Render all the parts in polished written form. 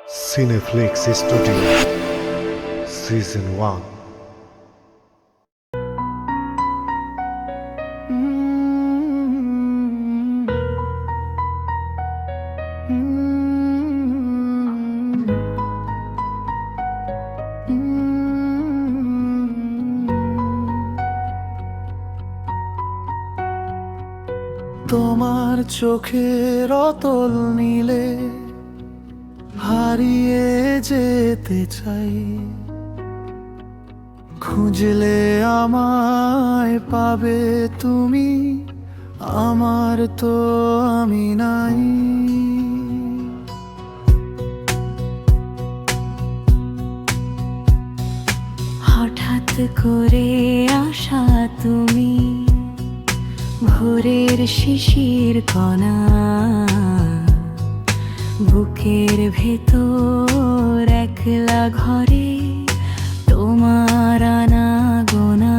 Cineflix Studio Season 1. তোমার চোখের অতল নীলে হারিয়ে যেতে চাই, খুঁজলে আমায় পাবে তুমি, আমার তো আমি নাই। হঠাৎ করে আসা তুমি, ভোরের শিশির কণা, বুকের ভেতর একলা ঘরে তোমার আনাগোনা।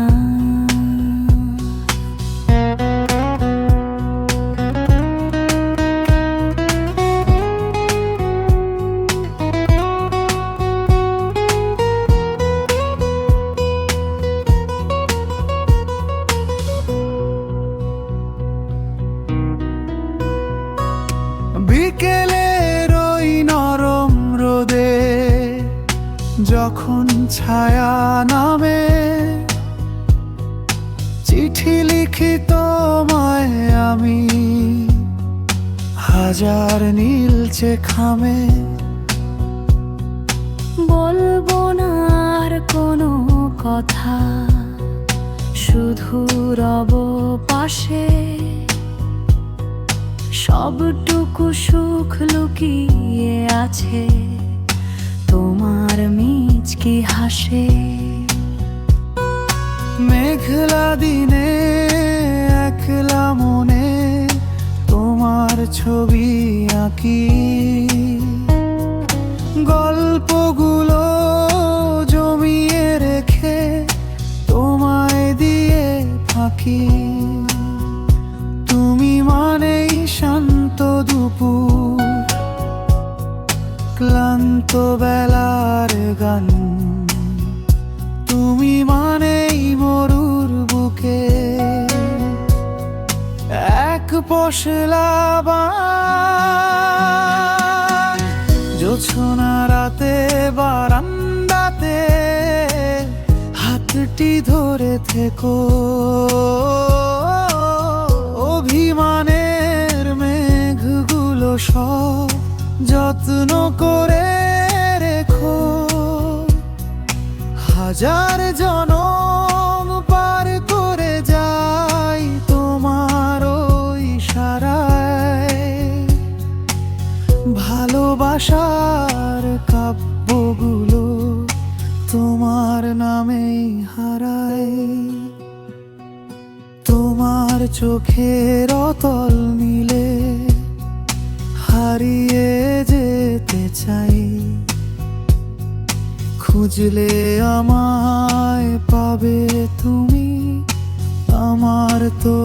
বিকেলের ওই নরম রোদে যখন ছায়া নামে, চিঠি লিখি তোমায় আমি হাজার নীলচে খামে। বলবো না আর কোনো কথা, শুধু রব পাশে, সবটুকু সুখ লুকিয়ে আছে তোমার মিচকি হাসে। মেঘলা দিনে একলা মনে তোমার ছবি আঁকি, গল্পগুলো জমিয়ে রেখে তোমায় দিয়ে ফাঁকি। তুমি মানেই শান্ত দুপুর, ক্লান্ত বেলার গান, তুমি মানেই মরুর বুকে এক পশলা বান। জোছনা রাতে বারান্দাতে হাতটি ধরে থেকো, অভিমানের মেঘগুলো সব যত্ন করে রেখো। হাজার জনম পার করে যাই তোমার ওই ইশারায়, ভালোবাসার কাব্যগুলো তোমার নামেই হারায়। তোমার চোখের অতল নীলে হারিয়ে যেতে চাই, খুঁজলে আমায় পাবে তুমি, আমার তো